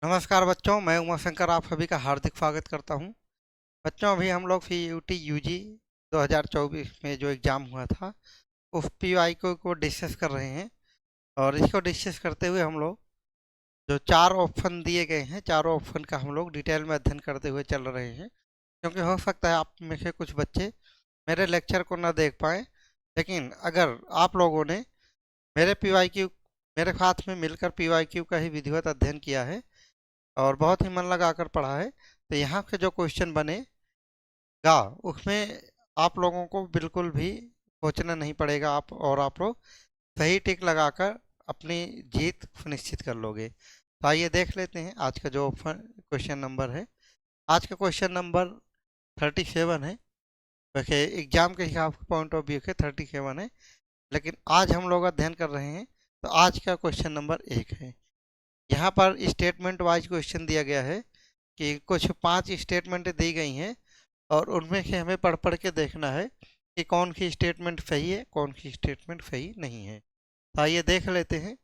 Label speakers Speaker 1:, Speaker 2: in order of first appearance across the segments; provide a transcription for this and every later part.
Speaker 1: नमस्कार बच्चों, मैं उमा शंकर आप सभी का हार्दिक स्वागत करता हूं। बच्चों, अभी हम लोग सीयूटी यूजी 2024 में जो एग्ज़ाम हुआ था उस पीवाई को डिस्कस कर रहे हैं। और इसको डिस्कस करते हुए हम लोग जो चार ऑप्शन दिए गए हैं, चारों ऑप्शन का हम लोग डिटेल में अध्ययन करते हुए चल रहे हैं। क्योंकि हो सकता है आप में से कुछ बच्चे मेरे लेक्चर को ना देख पाए, लेकिन अगर आप लोगों ने मेरे पीवाई मेरे साथ में मिलकर पीवाई का ही विधिवत अध्ययन किया है और बहुत ही मन लगाकर पढ़ा है, तो यहाँ के जो क्वेश्चन बनेगा उसमें आप लोगों को बिल्कुल भी सोचना नहीं पड़ेगा। आप लोग सही टिक लगाकर अपनी जीत सुनिश्चित कर लोगे। तो आइए देख लेते हैं आज का जो क्वेश्चन नंबर है। आज का क्वेश्चन नंबर 37 है। वैसे एग्जाम के हिसाब से पॉइंट ऑफ व्यू के 37 है, लेकिन आज हम लोग अध्ययन कर रहे हैं तो आज का क्वेश्चन नंबर 1 है। यहाँ पर स्टेटमेंट वाइज क्वेश्चन दिया गया है कि कुछ 5 स्टेटमेंट दी गई हैं और उनमें से हमें पढ़ पढ़ के देखना है कि कौन सी स्टेटमेंट सही है, कौन सी स्टेटमेंट सही नहीं है। तो आइए देख लेते हैं।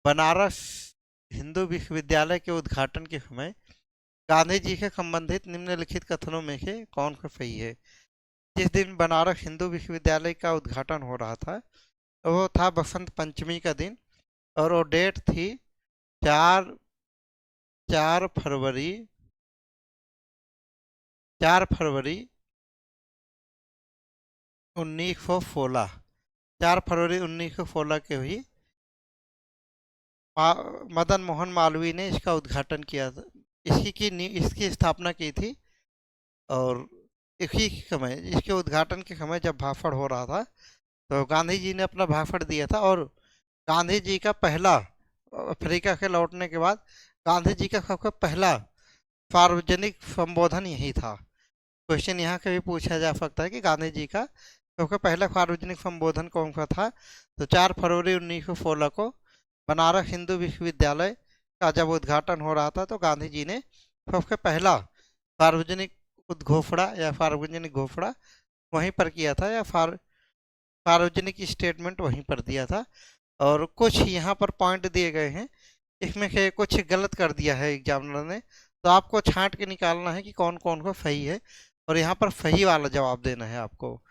Speaker 1: बनारस हिंदू विश्वविद्यालय के उद्घाटन के समय गांधी जी से संबंधित निम्नलिखित कथनों में से कौन सा सही है। जिस दिन बनारस हिंदू विश्वविद्यालय का उद्घाटन हो रहा था वो था बसंत पंचमी का दिन, और वो डेट थी 4 फरवरी 4 फरवरी 1916। 4 फरवरी 1916 के हुई मदन मोहन मालवीय ने इसका उद्घाटन किया था। इसकी स्थापना की थी। और इसी समय इसके उद्घाटन के समय जब भाषण हो रहा था तो गांधी जी ने अपना भाषण दिया था। और गांधी जी का पहला अफ्रीका से लौटने के बाद गांधी जी का सबसे पहला सार्वजनिक संबोधन यही था। क्वेश्चन यहाँ से भी पूछा जा सकता है कि गांधी जी का सबसे पहला सार्वजनिक संबोधन कौन सा था। तो 4 फरवरी 1916 को बनारस हिंदू विश्वविद्यालय का जब उद्घाटन हो रहा था तो गांधी जी ने सबसे पहला सार्वजनिक उद्घोषणा या सार्वजनिक घोषणा वहीं पर किया था, या सार्वजनिक स्टेटमेंट वहीं पर दिया था। और कुछ यहाँ पर पॉइंट दिए गए हैं, इसमें से कुछ गलत कर दिया है एग्जामिनर ने, तो आपको छांट के निकालना है कि कौन कौन को सही है और यहाँ पर सही वाला जवाब देना है आपको।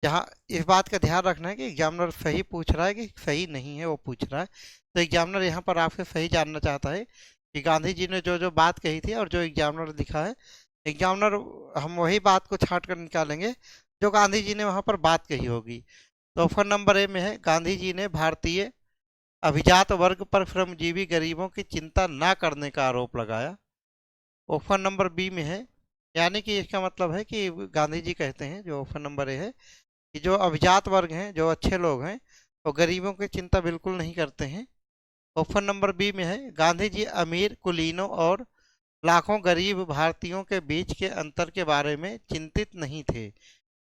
Speaker 1: जहाँ इस बात का ध्यान रखना है कि एग्जामिनर सही पूछ रहा है कि सही नहीं है वो पूछ रहा है। तो एग्जामिनर यहाँ पर आपसे सही जानना चाहता है कि गांधी जी ने जो जो बात कही थी और जो एग्जामिनर लिखा है, एग्जामिनर हम वही बात को छांट कर निकालेंगे जो गांधी जी ने वहाँ पर बात कही होगी। तो ऑप्शन नंबर ए में है, गांधी जी ने भारतीय अभिजात वर्ग पर श्रमजीवी गरीबों की चिंता न करने का आरोप लगाया। ऑप्शन नंबर बी में है, यानी कि इसका मतलब है कि गांधी जी कहते हैं, जो ऑप्शन नंबर ए है, कि जो अभिजात वर्ग हैं, जो अच्छे लोग हैं, वो गरीबों की चिंता बिल्कुल नहीं करते हैं। ऑप्शन नंबर बी में है, गांधी जी अमीर कुलीनों और लाखों गरीब भारतीयों के बीच के अंतर के बारे में चिंतित नहीं थे।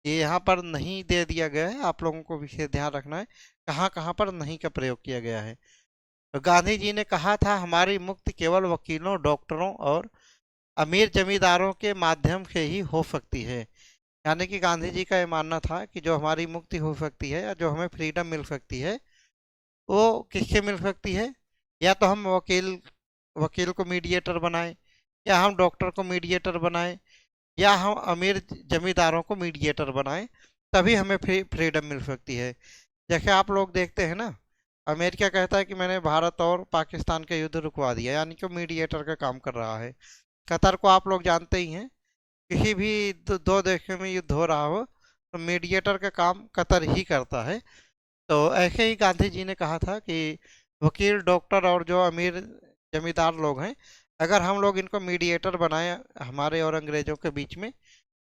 Speaker 1: ये यहाँ पर नहीं दे दिया गया है, आप लोगों को विशेष ध्यान रखना है कहाँ कहाँ पर नहीं का प्रयोग किया गया है। तो गांधी जी ने कहा था, हमारी मुक्ति केवल वकीलों, डॉक्टरों और अमीर जमींदारों के माध्यम से ही हो सकती है। यानी कि गांधी जी का ये मानना था कि जो हमारी मुक्ति हो सकती है या जो हमें फ्रीडम मिल सकती है वो किससे मिल सकती है। या तो हम वकील वकील को मीडिएटर बनाएं, या हम डॉक्टर को मीडिएटर बनाएं, या हम अमीर जमींदारों को मीडिएटर बनाएं, तभी हमें फ्रीडम मिल सकती है। जैसे आप लोग देखते हैं ना, अमेरिका कहता है कि मैंने भारत और पाकिस्तान का युद्ध रुकवा दिया, यानी कि मीडिएटर का काम कर रहा है। कतर को आप लोग जानते ही हैं, किसी भी दो देशों में युद्ध हो रहा हो तो मीडिएटर का काम कतर ही करता है। तो ऐसे ही गांधी जी ने कहा था कि वकील, डॉक्टर और जो अमीर जमींदार लोग हैं, अगर हम लोग इनको मीडिएटर बनाए हमारे और अंग्रेजों के बीच में,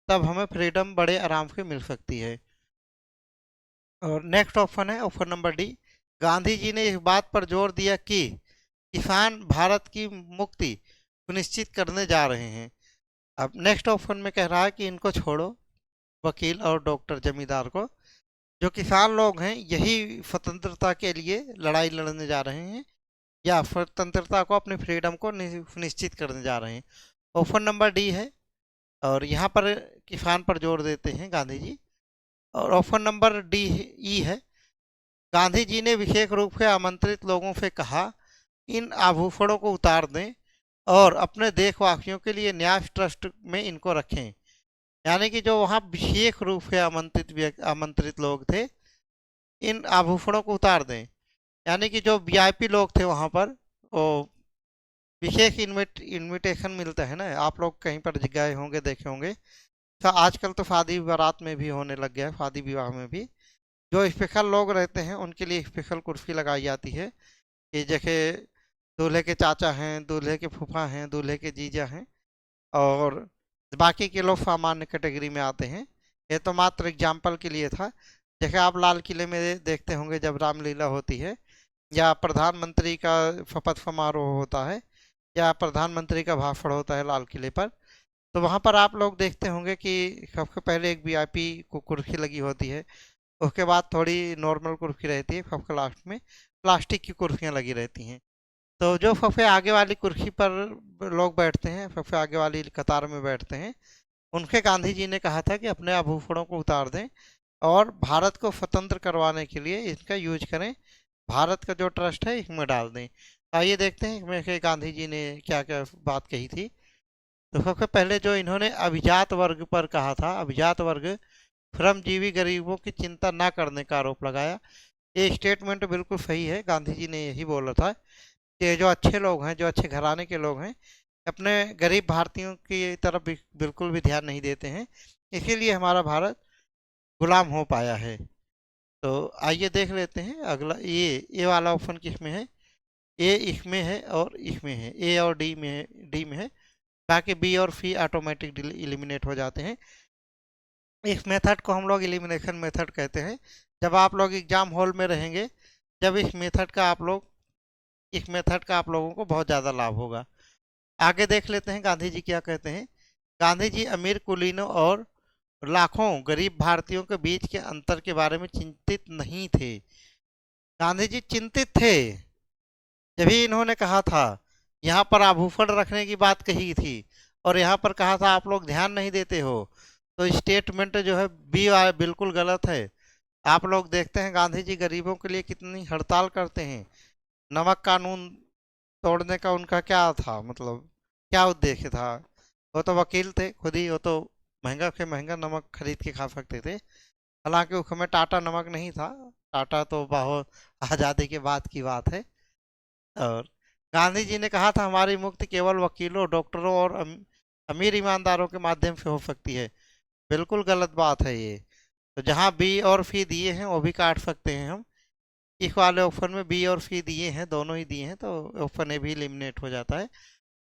Speaker 1: तब हमें फ्रीडम बड़े आराम से मिल सकती है। और नेक्स्ट ऑप्शन है option number D, Gandhi ji ने इस बात पर जोर दिया कि किसान भारत की मुक्ति सुनिश्चित करने जा रहे हैं। अब नेक्स्ट ऑप्शन में कह रहा है कि इनको छोड़ो, वकील और डॉक्टर जमींदार को, जो किसान लोग हैं यही स्वतंत्रता के लिए लड़ाई लड़ने जा रहे हैं, या स्वतंत्रता को, अपनी फ्रीडम को सुनिश्चित करने जा रहे हैं। ऑप्शन नंबर डी है, और यहाँ पर किसान पर जोर देते हैं गांधी जी। और ऑप्शन नंबर डी ई है, गांधी जी ने विशेष रूप से आमंत्रित लोगों से कहा, इन आभूषणों को उतार दें और अपने देशवासियों के लिए न्यास ट्रस्ट में इनको रखें। यानी कि जो वहाँ विशेष रूप से आमंत्रित लोग थे, इन आभूषणों को उतार दें। यानी कि जो वीआईपी लोग थे वहाँ पर, वो विशेष इनविटेशन मिलता है ना, आप लोग कहीं पर गए होंगे, देखे होंगे। तो आजकल तो शादी बारात में भी होने लग गया है, शादी विवाह में भी जो स्पेशल लोग रहते हैं उनके लिए स्पेशल कुर्सी लगाई जाती है, कि जैसे दूल्हे के चाचा हैं, दूल्हे के फूफा हैं, दूल्हे के जीजा हैं, और बाकी के लोग सामान्य कैटेगरी में आते हैं। ये तो मात्र एग्जाम्पल के लिए था। जैसे आप लाल किले में देखते होंगे जब रामलीला होती है, या प्रधानमंत्री का शपथ समारोह होता है, या प्रधानमंत्री का भाषण होता है लाल किले पर, तो वहाँ पर आप लोग देखते होंगे कि सबसे पहले एक वीआईपी को कुर्सी लगी होती है, उसके बाद थोड़ी नॉर्मल कुर्सी रहती है, सबके लास्ट में प्लास्टिक की कुर्सियाँ लगी रहती हैं। तो जो सबसे आगे वाली कुर्सी पर लोग बैठते हैं, सबसे आगे वाली कतार में बैठते हैं, उनके गांधी जी ने कहा था कि अपने आभूषणों को उतार दें और भारत को स्वतंत्र करवाने के लिए इसका यूज करें, भारत का जो ट्रस्ट है इसमें डाल दें। आइए देखते हैं इसमें कि गांधी जी ने क्या क्या बात कही थी। तो सबसे पहले जो इन्होंने अभिजात वर्ग पर कहा था, अभिजात वर्ग श्रमजीवी गरीबों की चिंता ना करने का आरोप लगाया। ये स्टेटमेंट बिल्कुल सही है, गांधी जी ने यही बोला था कि जो अच्छे लोग हैं, जो अच्छे घराने के लोग हैं, अपने गरीब भारतीयों की तरफ बिल्कुल भी ध्यान नहीं देते हैं, इसीलिए हमारा भारत गुलाम हो पाया है। तो आइए देख लेते हैं अगला, ये वाला ऑप्शन किस में है। ए इसमें है और इसमें है, ए और डी में है, बाकी बी और सी ऑटोमेटिक इलिमिनेट हो जाते हैं। इस मेथड को हम लोग एलिमिनेशन मेथड कहते हैं। जब आप लोग एग्जाम हॉल में रहेंगे, जब इस मेथड का आप लोगों को बहुत ज़्यादा लाभ होगा। आगे देख लेते हैं गांधी जी क्या कहते हैं। गांधी जी अमीर कुलीनों और लाखों गरीब भारतीयों के बीच के अंतर के बारे में चिंतित नहीं थे। गांधी जी चिंतित थे जभी इन्होंने कहा था, यहाँ पर आभूषण रखने की बात कही थी और यहाँ पर कहा था आप लोग ध्यान नहीं देते हो। तो स्टेटमेंट जो है बी बिल्कुल गलत है। आप लोग देखते हैं गांधी जी गरीबों के लिए कितनी हड़ताल करते हैं। नमक कानून तोड़ने का उनका क्या था, मतलब क्या उद्देश्य था। वो तो वकील थे खुद ही, वो तो महंगा से महंगा नमक खरीद के खा सकते थे। हालांकि उस समय टाटा नमक नहीं था, टाटा तो बहुत आज़ादी के बाद की बात है। और गांधी जी ने कहा था हमारी मुक्ति केवल वकीलों, डॉक्टरों और अमीर ईमानदारों के माध्यम से हो सकती है। बिल्कुल गलत बात है ये। तो जहाँ बी और सी दिए हैं वो भी काट सकते हैं हम। इस वाले ऑप्शन में बी और सी दिए हैं, दोनों ही दिए हैं, तो ऑप्शन ए भी एलिमिनेट हो जाता है।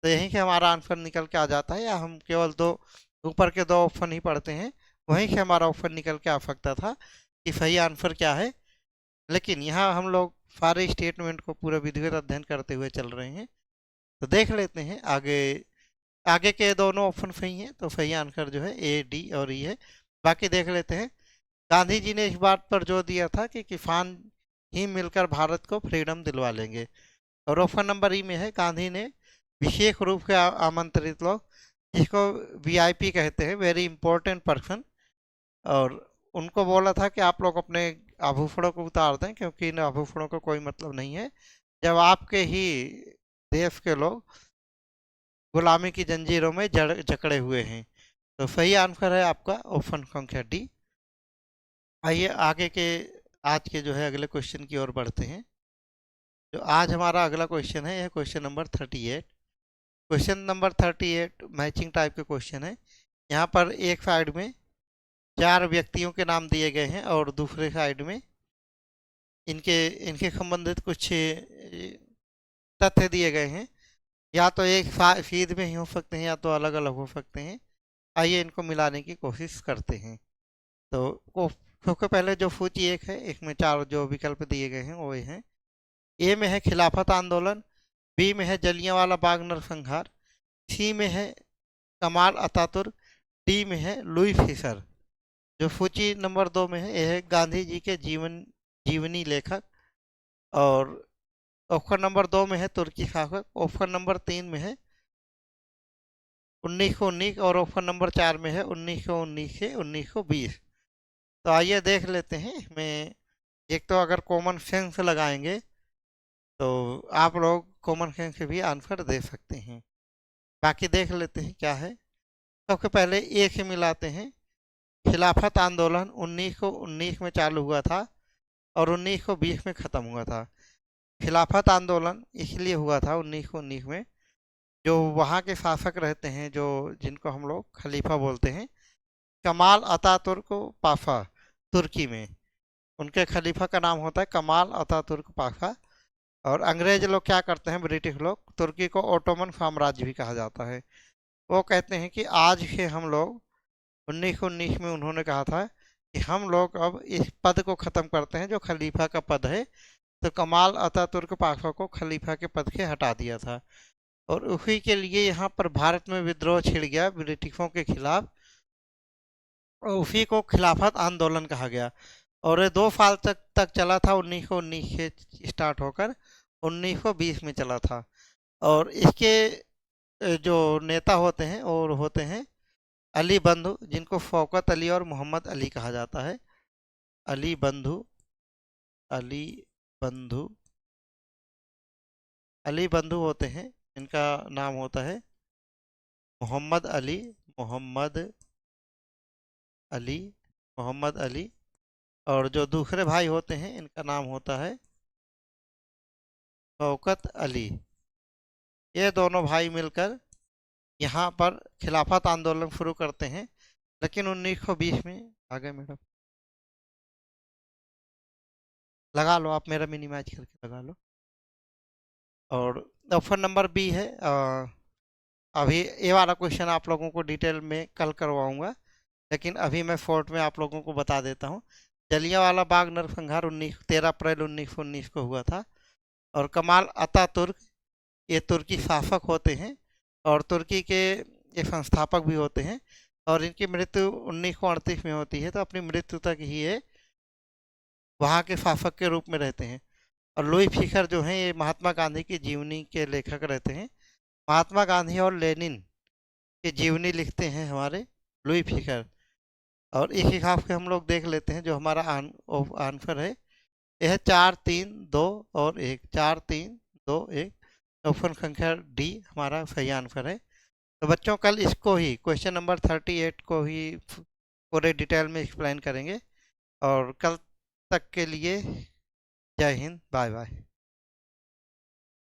Speaker 1: तो यहीं से हमारा आंसर निकल के आ जाता है, या हम केवल दो ऊपर के दो ऑप्शन ही पढ़ते हैं, वहीं से हमारा ऑप्शन निकल के आ सकता था कि सही आंसर क्या है। लेकिन यहाँ हम लोग सारे स्टेटमेंट को पूरा विधिवत अध्ययन करते हुए चल रहे हैं। तो देख लेते हैं आगे। आगे के दोनों ऑप्शन सही हैं, तो सही आंसर जो है ए, डी और ई है। बाकी देख लेते हैं। गांधी जी ने इस बात पर जोर दिया था कि किसान ही मिलकर भारत को फ्रीडम दिलवा लेंगे। और ऑप्शन नंबर ई में है, गांधी ने विशेष रूप से आमंत्रित लोग, जिसको वीआईपी कहते हैं, वेरी इंपॉर्टेंट पर्सन, और उनको बोला था कि आप लोग अपने आभूषणों को उतार दें, क्योंकि इन आभूषणों का कोई मतलब नहीं है जब आपके ही देश के लोग गुलामी की जंजीरों में जकड़े हुए हैं। तो सही आंसर है आपका ऑप्शन संख्या डी। आइए आगे के आज के जो है अगले क्वेश्चन की ओर बढ़ते हैं। जो आज हमारा अगला क्वेश्चन है, यह question number 38। Question number 38 matching type के क्वेश्चन है। यहाँ पर एक साइड में चार व्यक्तियों के नाम दिए गए हैं और दूसरे साइड में इनके इनके संबंधित कुछ तथ्य दिए गए हैं। या तो एक फीड में ही हो सकते हैं, या तो अलग अलग हो सकते हैं। आइए इनको मिलाने की कोशिश करते हैं। तो सबसे पहले जो सूची एक है, इसमें चार जो विकल्प दिए गए हैं वो ये हैं। ए में है खिलाफत आंदोलन, बी में है जलियांवाला बाग नरसंहार, सी में है कमाल अतातुर्क, डी में है लुई फिशर। जो सूची नंबर 2 में है यह है गांधी जी के जीवनी लेखक। और ऑप्शन नंबर 2 में है तुर्की शासक। ऑप्शन नंबर 3 में है 1919 और ऑप्शन नंबर 4 में है 1919 से 1920। तो आइए देख लेते हैं इसमें। एक तो अगर कॉमन सेंस लगाएंगे तो आप लोग कॉमन सेंस से भी आंसर दे सकते हैं। बाकी देख लेते हैं क्या है। सबसे पहले ए से मिलाते हैं। खिलाफत आंदोलन 1919 में चालू हुआ था और 1920 में ख़त्म हुआ था। खिलाफत आंदोलन इसलिए हुआ था 1919 में, जो वहाँ के शासक रहते हैं, जो जिनको हम लोग खलीफा बोलते हैं, कमाल अतातुर्क पाशा, तुर्की में उनके खलीफा का नाम होता है कमाल अतातुर्क पाशा। और अंग्रेज लोग क्या करते हैं, ब्रिटिश लोग, तुर्की को ओटोमन साम्राज्य भी कहा जाता है। वो कहते हैं कि आज से हम लोग 1919 में उन्होंने कहा था कि हम लोग अब इस पद को ख़त्म करते हैं जो खलीफा का पद है। तो कमाल अतातुर्क पाशा को खलीफा के पद से हटा दिया था और उसी के लिए यहाँ पर भारत में विद्रोह छिड़ गया ब्रिटिशों के खिलाफ और उसी को खिलाफत आंदोलन कहा गया। और ये 2 साल तक चला था, 1919 से स्टार्ट होकर 1920 में चला था। और इसके जो नेता होते हैं और होते हैं अली बंधु, जिनको शौकत अली और मोहम्मद अली कहा जाता है। अली बंधु, अली बंधु, अली बंधु होते हैं। इनका नाम होता है मोहम्मद अली, मोहम्मद अली, मोहम्मद अली। और जो दूसरे भाई होते हैं इनका नाम होता है शौकत अली। ये दोनों भाई मिलकर यहाँ पर खिलाफत आंदोलन शुरू करते हैं। लेकिन 1920 में आ गए मैडम, लगा लो आप, मेरा मिनिमाइज करके लगा लो। और ऑप्शन नंबर बी है। अभी ये वाला क्वेश्चन आप लोगों को डिटेल में कल करवाऊंगा, लेकिन अभी मैं शॉर्ट में आप लोगों को बता देता हूँ। जलियांवाला बाग नरसंहार 13 अप्रैल 1919 को हुआ था। और कमाल अतातुर्क, ये तुर्की शासक होते हैं और तुर्की के ये संस्थापक भी होते हैं। और इनकी मृत्यु 1938 में होती है, तो अपनी मृत्यु तक ही ये वहाँ के शासक के रूप में रहते हैं। और लुई फिशर जो हैं, ये महात्मा गांधी की जीवनी के लेखक रहते हैं। महात्मा गांधी और लेनिन की जीवनी लिखते हैं हमारे लुई फिशर। और इस हिसाब से हम लोग देख लेते हैं जो हमारा आंसर है। यह 4, 3, 2 और 1, 4, 3, 2, 1। ऑप्शन संख्या डी हमारा सही आंसर है। तो बच्चों कल इसको ही क्वेश्चन नंबर 38 को ही पूरे डिटेल में एक्सप्लेन करेंगे। और कल तक के लिए जय हिंद, बाय बाय।